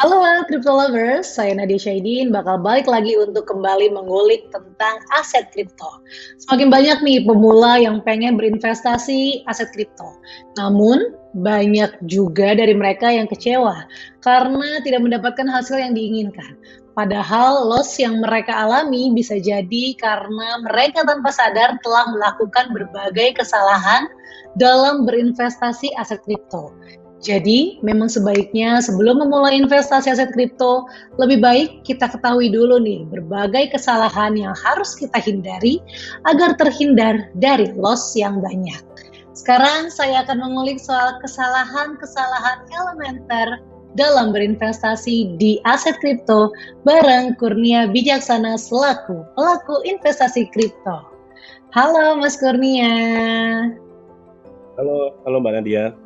Halo Crypto Lovers, saya Nadia Syaidin bakal balik lagi untuk kembali mengulik tentang aset kripto. Semakin banyak nih pemula yang pengen berinvestasi aset kripto. Namun, banyak juga dari mereka yang kecewa karena tidak mendapatkan hasil yang diinginkan. Padahal loss yang mereka alami bisa jadi karena mereka tanpa sadar telah melakukan berbagai kesalahan dalam berinvestasi aset kripto. Jadi, memang sebaiknya sebelum memulai investasi aset kripto, lebih baik kita ketahui dulu nih berbagai kesalahan yang harus kita hindari agar terhindar dari loss yang banyak. Sekarang saya akan mengulik soal kesalahan-kesalahan elementer dalam berinvestasi di aset kripto bareng Kurnia Bijaksana selaku pelaku investasi kripto. Halo Mas Kurnia. Halo Mbak Nadia.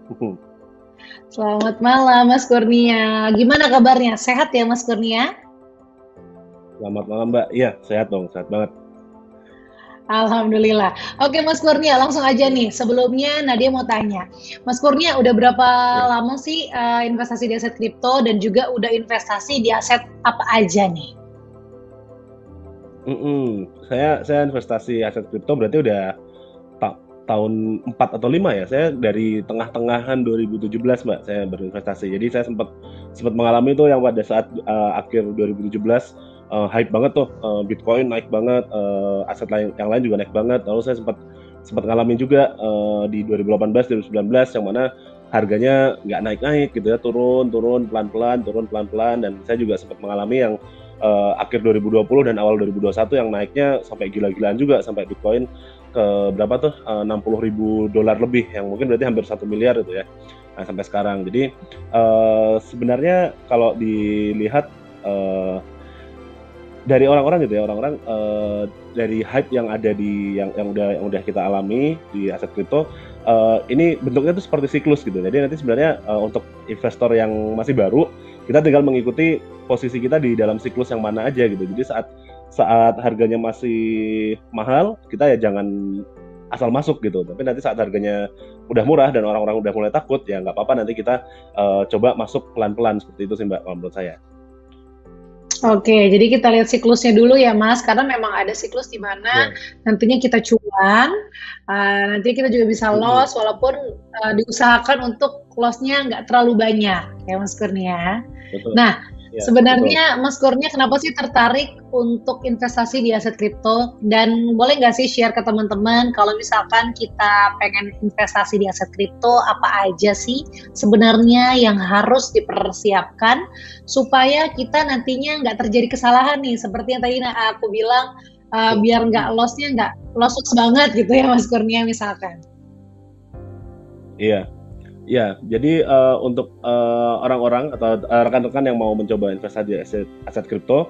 Selamat malam Mas Kurnia. Gimana kabarnya? Sehat ya Mas Kurnia? Selamat malam Mbak. Iya, sehat dong, sehat banget. Alhamdulillah. Oke Mas Kurnia, langsung aja nih. Sebelumnya Nadia mau tanya, Mas Kurnia udah berapa lama sih investasi di aset kripto dan juga udah investasi di aset apa aja nih? Saya investasi aset kripto berarti udah tahun 4 atau 5 ya. Saya dari tengah-tengahan 2017 Mbak, saya berinvestasi. Jadi saya sempat mengalami itu yang pada saat akhir 2017 hype banget tuh, Bitcoin naik banget, aset yang lain juga naik banget. Lalu saya sempat ngalamin juga di 2018 2019 yang mana harganya nggak naik-naik gitu ya, turun pelan-pelan, dan saya juga sempat mengalami yang akhir 2020 dan awal 2021 yang naiknya sampai gila-gilaan juga, sampai Bitcoin ke berapa tuh, $60.000 lebih, yang mungkin berarti hampir 1 miliar itu ya. Nah, sampai sekarang. Jadi sebenarnya kalau dilihat dari orang-orang gitu ya, dari hype yang ada di yang udah kita alami di aset kripto, ini bentuknya tuh seperti siklus gitu. Jadi nanti sebenarnya untuk investor yang masih baru, kita tinggal mengikuti posisi kita di dalam siklus yang mana aja gitu. Jadi saat harganya masih mahal, kita ya jangan asal masuk gitu. Tapi nanti saat harganya udah murah dan orang-orang udah mulai takut, ya nggak apa-apa, nanti kita coba masuk pelan-pelan, seperti itu sih Mbak, kalau menurut saya. Oke, jadi kita lihat siklusnya dulu ya Mas, karena memang ada siklus di mana nantinya kita cuan, nanti kita juga bisa loss, walaupun diusahakan untuk lossnya nggak terlalu banyak, ya Mas Kurnia. Betul. Nah, Ya, sebenarnya betul. Mas Kurnia kenapa sih tertarik untuk investasi di aset kripto? Dan boleh nggak sih share ke teman-teman kalau misalkan kita pengen investasi di aset kripto, apa aja sih sebenarnya yang harus dipersiapkan supaya kita nantinya nggak terjadi kesalahan nih, seperti yang tadi aku bilang, biar nggak lossnya nggak loss banget gitu ya Mas Kurnia misalkan. Iya. Ya, jadi untuk orang-orang atau rekan-rekan yang mau mencoba investasi di aset kripto,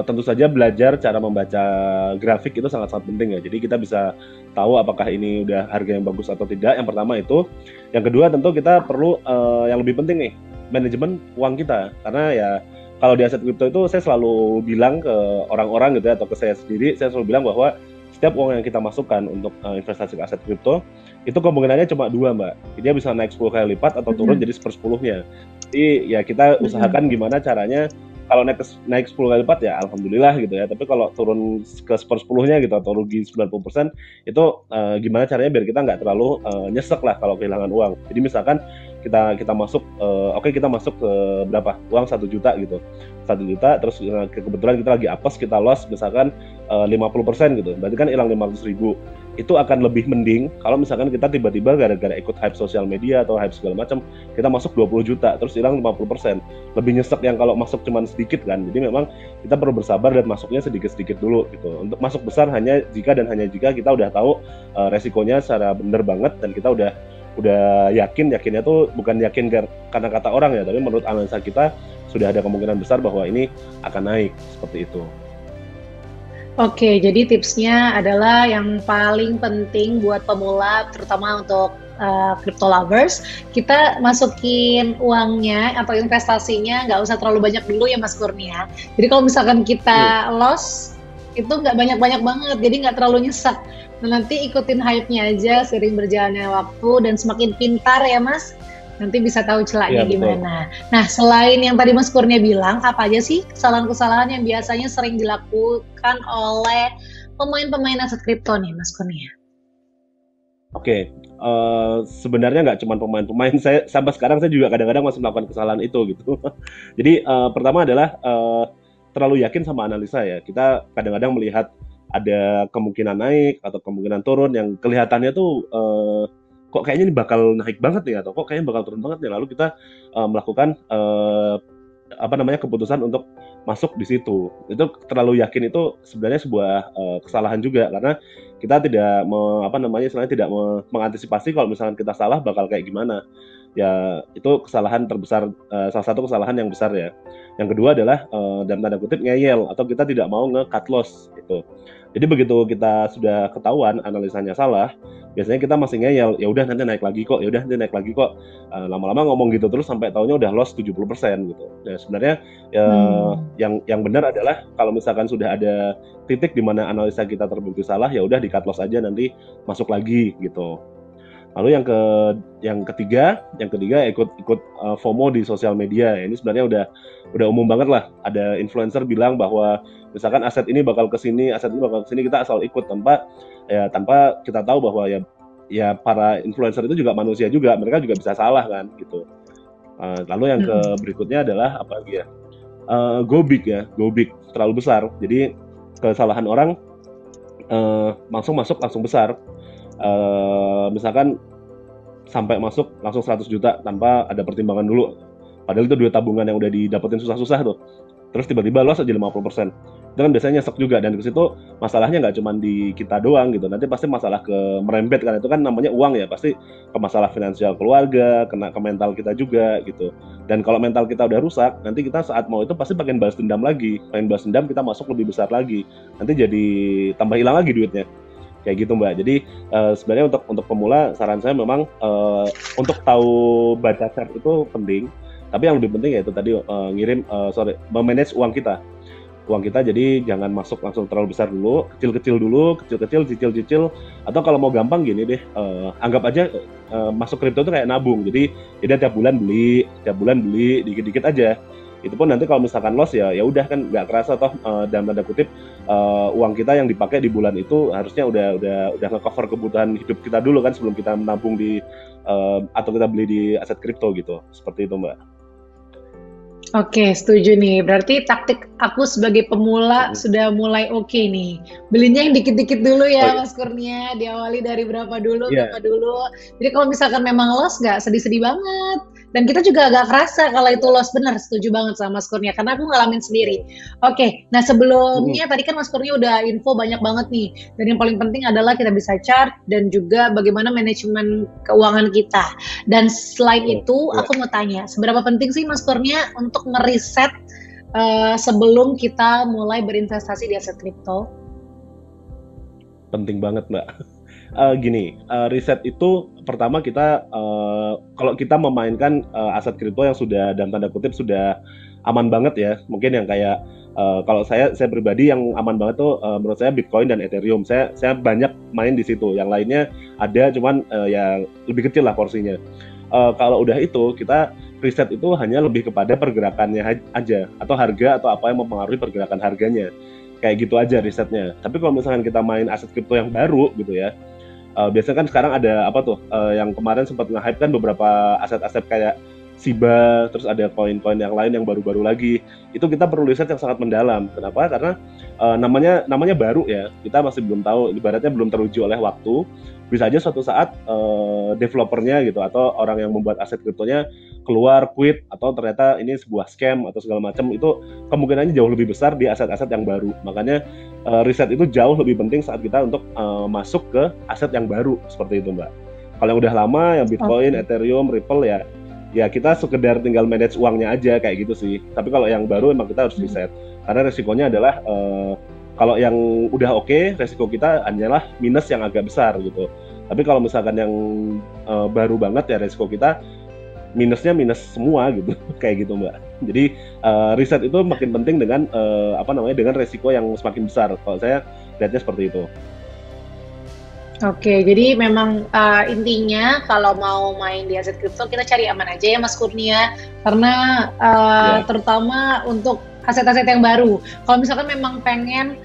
tentu saja belajar cara membaca grafik itu sangat-sangat penting ya. Jadi kita bisa tahu apakah ini udah harga yang bagus atau tidak. Yang pertama itu. Yang kedua tentu kita perlu yang lebih penting nih, manajemen uang kita. Karena ya kalau di aset kripto itu saya selalu bilang ke orang-orang gitu ya, atau ke saya sendiri, saya selalu bilang bahwa setiap uang yang kita masukkan untuk investasi ke aset kripto, itu kemungkinannya cuma 2 Mbak. Dia bisa naik 10 kali lipat atau turun jadi 1/10-nya. Jadi ya kita usahakan gimana caranya, kalau naik 10 kali lipat ya alhamdulillah gitu ya. Tapi kalau turun ke 1/10-nya gitu atau rugi 90%, itu gimana caranya biar kita nggak terlalu nyesek lah kalau kehilangan uang. Jadi misalkan kita masuk, kita masuk ke berapa? Uang 1 juta gitu. 1 juta, terus kebetulan kita lagi apes, kita loss misalkan 50% gitu. Berarti kan hilang 500.000. Itu akan lebih mending kalau misalkan kita tiba-tiba gara-gara ikut hype sosial media atau hype segala macam, kita masuk 20 juta terus hilang 50%. Lebih nyesek yang kalau masuk cuman sedikit kan. Jadi memang kita perlu bersabar dan masuknya sedikit-sedikit dulu gitu. Untuk masuk besar hanya jika kita udah tahu resikonya secara benar banget, dan kita udah yakinnya tuh bukan yakin karena kata orang ya, tapi menurut analisa kita sudah ada kemungkinan besar bahwa ini akan naik, seperti itu. Oke, jadi tipsnya adalah yang paling penting buat pemula, terutama untuk crypto lovers, kita masukin uangnya atau investasinya nggak usah terlalu banyak dulu ya Mas Kurnia. Jadi kalau misalkan kita loss, itu nggak banyak-banyak banget, jadi nggak terlalu nyesek. Nah, nanti ikutin hype-nya aja sering berjalannya waktu, dan semakin pintar ya Mas, Nanti bisa tahu celahnya Iya betul. gimana. Nah, selain yang tadi Mas Kurnia bilang, apa aja sih kesalahan-kesalahan yang biasanya sering dilakukan oleh pemain-pemain aset kripto nih, Mas Kurnia? Oke, sebenarnya nggak cuma pemain-pemain, saya sampai sekarang saya juga kadang-kadang masih melakukan kesalahan itu gitu. Jadi pertama adalah terlalu yakin sama analisa ya. Kita kadang-kadang melihat ada kemungkinan naik atau kemungkinan turun yang kelihatannya tuh kok kayaknya ini bakal naik banget nih atau kok kayaknya bakal turun banget nih. Lalu kita melakukan apa namanya keputusan untuk masuk di situ. Itu terlalu yakin itu sebenarnya sebuah kesalahan juga karena kita tidak apa namanya istilahnya tidak mengantisipasi kalau misalkan kita salah bakal kayak gimana. Ya itu kesalahan terbesar, salah satu kesalahan yang besar ya. Yang kedua adalah dalam tanda kutip ngeyel atau kita tidak mau nge-cut loss itu. Jadi begitu kita sudah ketahuan analisanya salah, biasanya kita masih ngeyel, ya udah nanti naik lagi kok, ya udah nanti naik lagi kok. Lama-lama ngomong gitu terus sampai taunya udah loss 70% gitu. Nah, sebenarnya yang benar adalah kalau misalkan sudah ada titik di mana analisa kita terbukti salah, ya udah di-cut loss aja nanti masuk lagi gitu. Lalu yang ketiga ikut FOMO di sosial media. Ini sebenarnya udah umum banget lah. Ada influencer bilang bahwa misalkan aset ini bakal ke sini, kita asal ikut tanpa kita tahu bahwa ya para influencer itu juga manusia juga, mereka juga bisa salah kan gitu. Lalu yang berikutnya adalah apa lagi ya? Go big terlalu besar. Jadi kesalahan orang langsung masuk langsung besar. Misalkan sampai masuk langsung 100 juta tanpa ada pertimbangan dulu. Padahal itu duit tabungan yang udah didapetin susah-susah tuh. Terus tiba-tiba loss aja 50%. Itu kan biasanya nyesek juga dan ke situ masalahnya nggak cuma di kita doang gitu. Nanti pasti masalah ke merembet kan itu kan namanya uang ya, pasti ke masalah finansial keluarga, kena ke mental kita juga gitu. Dan kalau mental kita udah rusak, nanti kita saat mau itu pasti pengen balas dendam lagi. Pengen balas dendam kita masuk lebih besar lagi. Nanti jadi tambah hilang lagi duitnya. Kayak gitu Mbak. Jadi sebenarnya untuk pemula saran saya memang untuk tahu baca chart itu penting. Tapi yang lebih penting yaitu tadi memanage uang kita. Jadi jangan masuk langsung terlalu besar dulu, kecil-kecil, cicil-cicil. Atau kalau mau gampang gini deh, anggap aja masuk kripto itu kayak nabung. Jadi tiap bulan beli, dikit-dikit aja. Itu pun nanti kalau misalkan loss ya udah kan nggak kerasa toh dalam tanda kutip uang kita yang dipakai di bulan itu harusnya udah nge-cover kebutuhan hidup kita dulu kan sebelum kita menabung di atau kita beli di aset kripto gitu. Seperti itu Mbak. Oke, setuju nih. Berarti taktik aku sebagai pemula sudah mulai oke nih. Belinya yang dikit-dikit dulu ya, Mas Kurnia. Diawali dari berapa dulu. Jadi kalau misalkan memang loss, nggak sedih-sedih banget. Dan kita juga agak kerasa kalau itu loss bener. Setuju banget sama Mas Kurnia, karena aku ngalamin sendiri. Oke, nah sebelumnya tadi kan Mas Kurnia udah info banyak banget nih. Dan yang paling penting adalah kita bisa chart dan juga bagaimana manajemen keuangan kita. Dan selain itu, aku mau tanya, seberapa penting sih Mas Kurnia untuk ngeriset sebelum kita mulai berinvestasi di aset kripto? Penting banget Mbak. Gini, riset itu pertama kita kalau kita memainkan aset kripto yang sudah dalam tanda kutip sudah aman banget ya, mungkin yang kayak kalau saya pribadi yang aman banget tuh menurut saya Bitcoin dan Ethereum. Saya banyak main di situ. Yang lainnya ada cuman yang lebih kecil lah porsinya. Kalau udah itu kita riset itu hanya lebih kepada pergerakannya aja atau harga atau apa yang mempengaruhi pergerakan harganya. Kayak gitu aja risetnya. Tapi kalau misalkan kita main aset kripto yang baru gitu ya, biasanya kan sekarang ada apa tuh yang kemarin sempat nge-hype kan beberapa aset-aset kayak Shiba, terus ada koin-koin yang lain yang baru-baru lagi. Itu kita perlu riset yang sangat mendalam. Kenapa? Karena namanya baru ya. Kita masih belum tahu, ibaratnya belum teruji oleh waktu. Bisa aja suatu saat developernya gitu atau orang yang membuat aset kriptonya keluar quit atau ternyata ini sebuah scam atau segala macam, itu kemungkinannya jauh lebih besar di aset-aset yang baru. Makanya riset itu jauh lebih penting saat kita untuk masuk ke aset yang baru seperti itu Mbak. Kalau yang udah lama yang Bitcoin, Ethereum, Ripple ya kita sekedar tinggal manage uangnya aja kayak gitu sih. Tapi kalau yang baru emang kita harus riset karena resikonya adalah kalau yang udah oke, resiko kita hanyalah minus yang agak besar gitu. Tapi kalau misalkan yang baru banget ya resiko kita minusnya minus semua gitu, kayak gitu Mbak. Jadi riset itu makin penting dengan dengan resiko yang semakin besar. Kalau saya lihatnya seperti itu. Oke, jadi memang intinya kalau mau main di aset kripto kita cari aman aja ya Mas Kurnia, karena Ya, terutama untuk aset-aset yang baru. Kalau misalkan memang pengen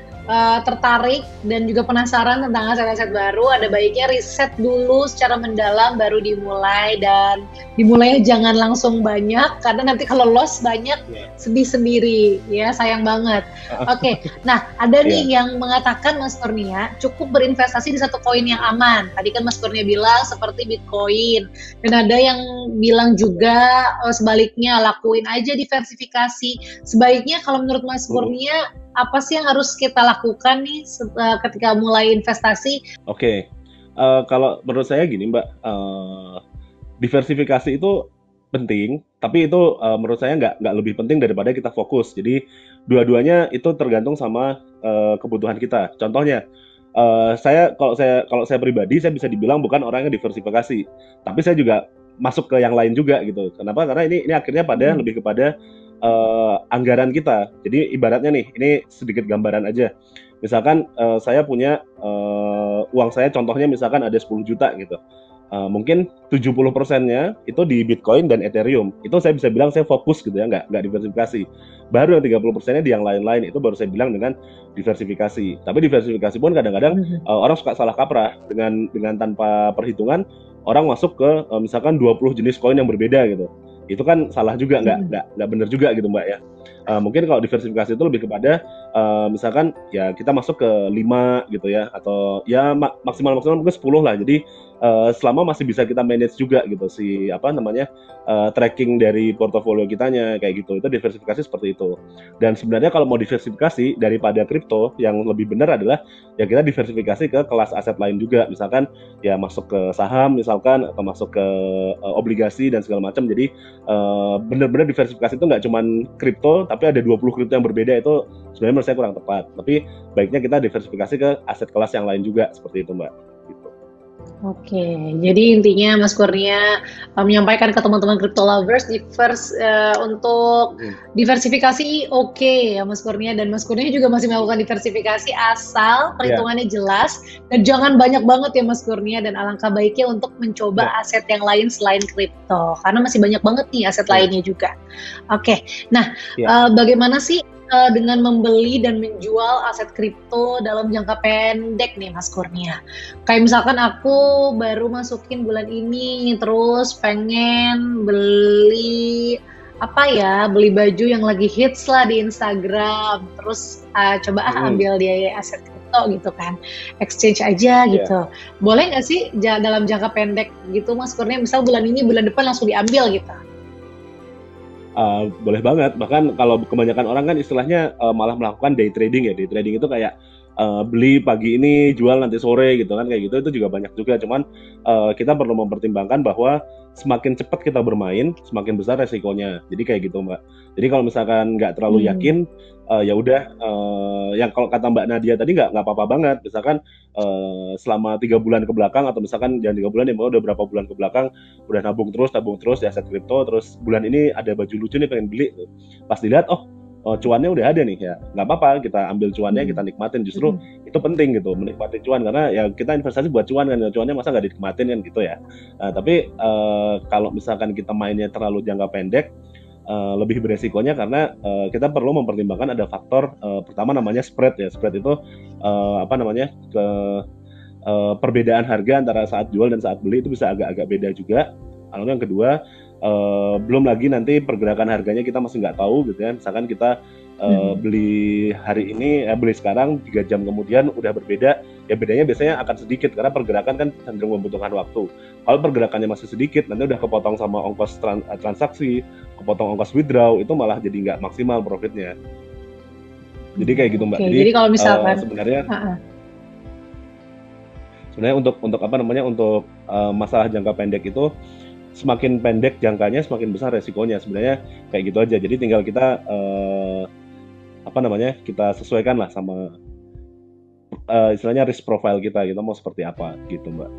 tertarik dan juga penasaran tentang aset-aset baru, ada baiknya riset dulu secara mendalam baru dimulai dan dimulainya jangan langsung banyak karena nanti kalau loss banyak ya, sedih sendiri ya sayang banget. Oke, nah, ada nih ya, yang mengatakan Mas Kurnia, cukup berinvestasi di satu koin yang aman. Tadi kan Mas Kurnia bilang seperti Bitcoin. Dan ada yang bilang juga sebaliknya, lakuin aja diversifikasi. Sebaiknya kalau menurut Mas mm-mm. Kurnia, apa sih yang harus kita lakukan nih ketika mulai investasi? Oke. Kalau menurut saya gini Mbak, diversifikasi itu penting, tapi itu menurut saya nggak lebih penting daripada kita fokus. Jadi dua-duanya itu tergantung sama kebutuhan kita. Contohnya, kalau saya pribadi saya bisa dibilang bukan orang yang diversifikasi, tapi saya juga masuk ke yang lain juga gitu. Kenapa? Karena ini akhirnya pada Hmm. lebih kepada anggaran kita. Jadi ibaratnya nih, ini sedikit gambaran aja. Misalkan saya punya uang saya, contohnya misalkan ada 10 juta gitu. Mungkin 70%-nya itu di Bitcoin dan Ethereum. Itu saya bisa bilang saya fokus gitu ya, nggak diversifikasi. Baru yang 30%-nya di yang lain-lain, itu baru saya bilang dengan diversifikasi. Tapi diversifikasi pun kadang-kadang orang suka salah kaprah dengan tanpa perhitungan, orang masuk ke misalkan 20 jenis koin yang berbeda gitu. Itu kan salah juga, nggak benar juga gitu Mbak ya. Mungkin kalau diversifikasi itu lebih kepada misalkan ya kita masuk ke 5 gitu ya, atau ya maksimal maksimal mungkin 10 lah. Jadi selama masih bisa kita manage juga gitu si apa namanya tracking dari portofolio kitanya kayak gitu, itu diversifikasi seperti itu. Dan sebenarnya kalau mau diversifikasi daripada kripto, yang lebih benar adalah ya kita diversifikasi ke kelas aset lain juga, misalkan ya masuk ke saham misalkan, atau masuk ke obligasi dan segala macam. Jadi benar-benar diversifikasi itu nggak cuma kripto, tapi ada 20 kripto yang berbeda. Itu sebenarnya menurut saya kurang tepat. Tapi baiknya kita diversifikasi ke aset kelas yang lain juga seperti itu Mbak. Gitu. Oke, jadi intinya Mas Kurnia menyampaikan ke teman-teman crypto lovers untuk Mhm. diversifikasi oke ya Mas Kurnia, dan Mas Kurnia juga masih melakukan diversifikasi asal Ya, perhitungannya jelas dan jangan banyak banget ya Mas Kurnia, dan alangkah baiknya untuk mencoba ya, aset yang lain selain kripto karena masih banyak banget nih aset betul. lainnya juga. Oke, nah, Ya, bagaimana sih dengan membeli dan menjual aset kripto dalam jangka pendek nih Mas Kurnia? Kayak misalkan aku baru masukin bulan ini, terus pengen beli apa ya, beli baju yang lagi hits lah di Instagram, terus coba mhm, ambil di aset kripto gitu kan, exchange aja ya. gitu. Boleh nggak sih dalam jangka pendek gitu Mas Kurnia, misal bulan ini, bulan depan langsung diambil gitu? Boleh banget, bahkan kalau kebanyakan orang kan istilahnya malah melakukan day trading ya. Day trading itu kayak beli pagi ini, jual nanti sore gitu kan, kayak gitu. Itu juga banyak juga. Cuman kita perlu mempertimbangkan bahwa semakin cepat kita bermain, semakin besar resikonya. Jadi kayak gitu Mbak. Jadi kalau misalkan nggak terlalu Hmm. yakin, ya udah, yang kalau kata Mbak Nadia tadi nggak apa-apa banget. Misalkan selama 3 bulan ke belakang, atau misalkan jangan 3 bulan ya, udah berapa bulan ke belakang udah nabung terus di aset kripto, terus bulan ini ada baju lucu nih pengen beli, pas dilihat cuannya udah ada nih, ya nggak apa-apa kita ambil cuannya, kita Hmm. nikmatin. Justru Hmm. itu penting gitu, menikmati cuan, karena ya kita investasi buat cuan kan, cuannya masa nggak dinikmatin kan gitu ya. Nah, tapi kalau misalkan kita mainnya terlalu jangka pendek, lebih beresikonya, karena kita perlu mempertimbangkan ada faktor pertama namanya spread ya. Spread itu apa namanya, perbedaan harga antara saat jual dan saat beli itu bisa agak-agak beda juga. Lalu yang kedua, belum lagi nanti pergerakan harganya kita masih nggak tahu gitu ya. Misalkan kita Hmm. beli hari ini, beli sekarang, 3 jam kemudian udah berbeda. Ya bedanya biasanya akan sedikit karena pergerakan kan cenderung membutuhkan waktu. Kalau pergerakannya masih sedikit, nanti udah kepotong sama ongkos transaksi, kepotong ongkos withdraw, itu malah jadi nggak maksimal profitnya. Jadi kayak gitu Mbak. Oke, Jadi jadi kalau misalkan, sebenarnya uh-uh. sebenarnya untuk apa namanya, untuk masalah jangka pendek itu, semakin pendek jangkanya semakin besar resikonya sebenarnya, kayak gitu aja. Jadi tinggal kita apa namanya, kita sesuaikan lah sama istilahnya risk profile kita mau seperti apa gitu Mbak.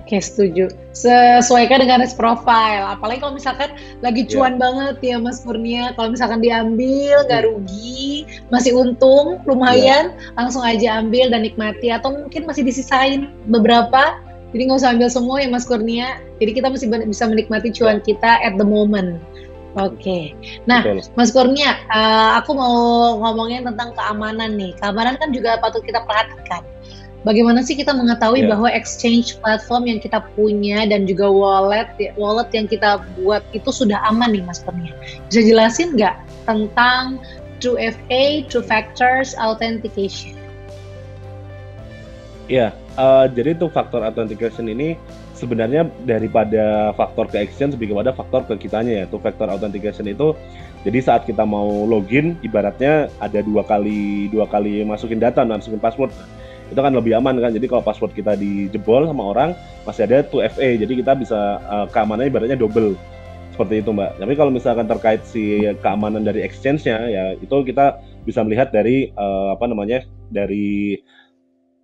Oke, setuju. Sesuaikan dengan risk profile. Apalagi kalau misalkan lagi Ya. cuan banget ya Mas Kurnia. Kalau misalkan diambil nggak Mm. rugi, masih untung, Ya. lumayan, langsung aja ambil dan nikmati. Atau mungkin masih disisain beberapa. Jadi nggak usah ambil semua ya Mas Kurnia. Jadi kita masih bisa menikmati Ya. cuan kita at the moment. Oke. Nah, Betul. Mas Kurnia, aku mau ngomongin tentang keamanan nih. Keamanan kan juga patut kita perhatikan. Bagaimana sih kita mengetahui Ya. bahwa exchange platform yang kita punya dan juga wallet yang kita buat itu sudah aman nih Mas Kurnia? Bisa jelasin nggak tentang 2FA, Two Factors Authentication? Iya, jadi itu faktor authentication ini sebenarnya daripada faktor ke exchange lebih kepada faktor ke kitanya ya. Two factor authentication itu jadi saat kita mau login ibaratnya ada dua kali masukin data, masukin password. Itu kan lebih aman kan. Jadi kalau password kita dijebol sama orang masih ada 2FA. Jadi kita bisa keamanannya ibaratnya double. Seperti itu, Mbak. Tapi kalau misalkan terkait si keamanan dari exchange-nya ya itu kita bisa melihat dari dari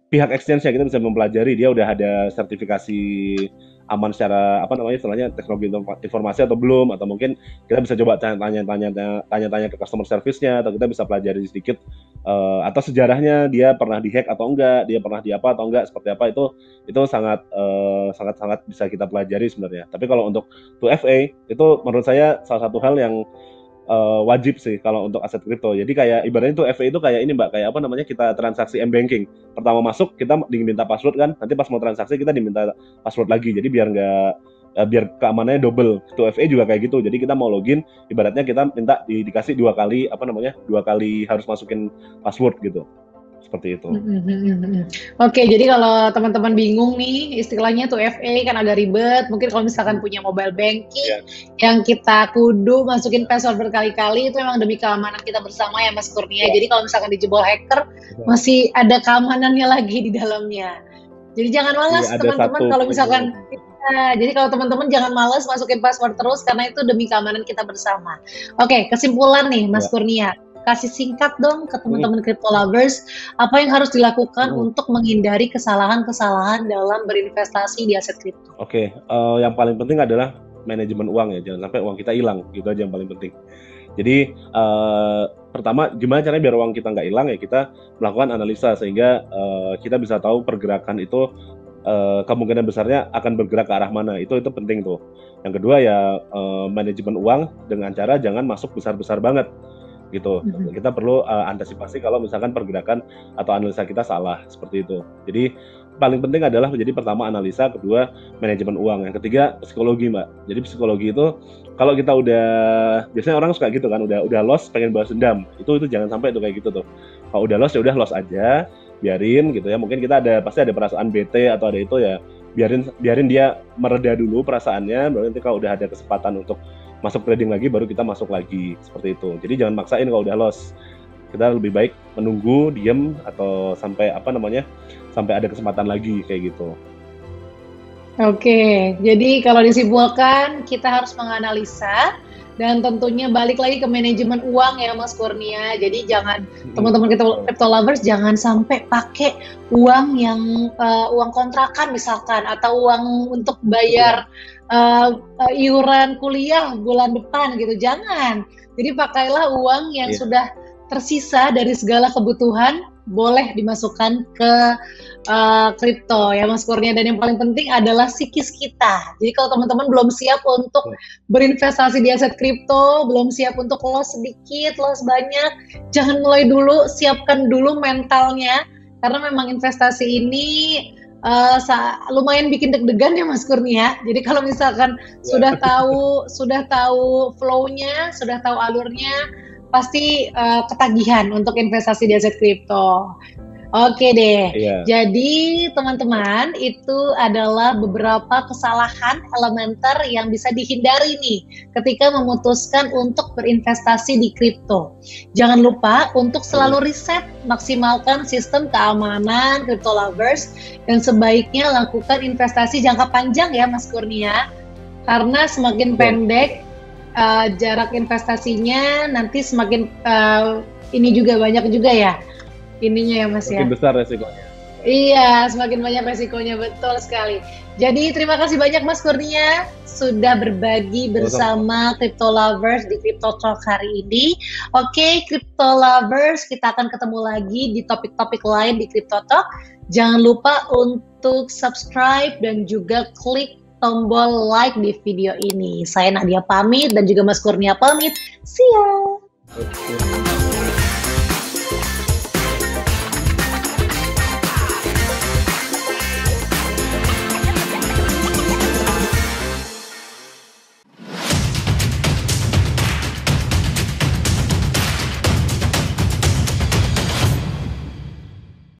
pihak exchange-nya. Kita bisa mempelajari dia udah ada sertifikasi aman secara istilahnya teknologi informasi atau belum, atau mungkin kita bisa coba tanya-tanya ke customer service-nya, atau kita bisa pelajari sedikit atau sejarahnya dia pernah dihack atau enggak, dia pernah diapa atau enggak, seperti apa, itu sangat bisa kita pelajari sebenarnya. Tapi kalau untuk 2FA itu menurut saya salah satu hal yang wajib sih kalau untuk aset kripto. Jadi kayak ibaratnya tuh FA itu kayak ini Mbak, kayak kita transaksi m-banking. Pertama masuk kita diminta password kan, nanti pas mau transaksi kita diminta password lagi. Jadi biar keamanannya double. Itu FA juga kayak gitu. Jadi kita mau login, ibaratnya kita minta dikasih dua kali harus masukin password gitu. Seperti itu. Oke, jadi kalau teman-teman bingung nih, istilahnya tuh FA kan agak ribet. Mungkin kalau misalkan punya mobile banking yang kita kudu masukin password berkali-kali, itu memang demi keamanan kita bersama ya Mas Kurnia. Jadi kalau misalkan dijebol hacker, masih ada keamanannya lagi di dalamnya. Jadi jangan malas teman-teman kalau misalkan jadi kalau teman-teman jangan malas masukin password terus karena itu demi keamanan kita bersama. Oke, kesimpulan nih Mas Kurnia. Kasih singkat dong ke teman-teman crypto lovers, apa yang harus dilakukan untuk menghindari kesalahan-kesalahan dalam berinvestasi di aset kripto? Oke, yang paling penting adalah manajemen uang ya, jangan sampai uang kita hilang, gitu aja yang paling penting. Jadi pertama gimana caranya biar uang kita nggak hilang ya, kita melakukan analisa sehingga kita bisa tahu pergerakan itu kemungkinan besarnya akan bergerak ke arah mana, itu penting tuh. Yang kedua ya manajemen uang dengan cara jangan masuk besar-besar banget gitu. Kita perlu antisipasi kalau misalkan pergerakan atau analisa kita salah, seperti itu. Jadi paling penting adalah jadi pertama analisa, kedua manajemen uang, yang ketiga psikologi Mbak. Jadi psikologi itu kalau kita biasanya orang suka gitu kan, udah loss pengen balas dendam, itu jangan sampai tuh kayak gitu tuh. Kalau udah loss ya udah loss aja, biarin gitu ya. Mungkin kita pasti ada perasaan bete atau ada itu ya, biarin dia mereda dulu perasaannya, baru nanti kalau udah ada kesempatan untuk masuk trading lagi baru kita masuk lagi, seperti itu. Jadi jangan maksain kalau udah loss. Kita lebih baik menunggu, diem, atau sampai sampai ada kesempatan lagi kayak gitu. Oke, jadi kalau disimpulkan kita harus menganalisa dan tentunya balik lagi ke manajemen uang ya Mas Kurnia. Jadi jangan teman-teman crypto lovers jangan sampai pakai uang yang uang kontrakan misalkan, atau uang untuk bayar iuran kuliah bulan depan gitu. Jangan. Jadi pakailah uang yang sudah tersisa dari segala kebutuhan, boleh dimasukkan ke kripto ya Mas Kurnia. Dan yang paling penting adalah psikis kita. Jadi kalau teman-teman belum siap untuk berinvestasi di aset kripto, belum siap untuk loss sedikit, loss banyak, jangan mulai dulu, siapkan dulu mentalnya, karena memang investasi ini lumayan bikin deg-degan ya Mas Kurnia. Jadi kalau misalkan sudah tahu flow-nya, sudah tahu alurnya, pasti ketagihan untuk investasi di aset kripto. Oke deh. Jadi teman-teman, itu adalah beberapa kesalahan elementer yang bisa dihindari nih ketika memutuskan untuk berinvestasi di kripto. Jangan lupa untuk selalu riset, maksimalkan sistem keamanan crypto lovers, dan sebaiknya lakukan investasi jangka panjang ya Mas Kurnia. Karena semakin pendek jarak investasinya, nanti semakin ini juga banyak juga ya ininya ya Mas, makin besar resikonya. Iya, semakin banyak resikonya, betul sekali. Jadi terima kasih banyak Mas Kurnia sudah berbagi Sama-sama. bersama Crypto Lovers di Crypto Talk hari ini. Oke, Crypto Lovers, kita akan ketemu lagi di topik-topik lain di Crypto Talk. Jangan lupa untuk subscribe dan juga klik tombol like di video ini. Saya Nadia pamit dan juga Mas Kurnia pamit. See ya! Oke.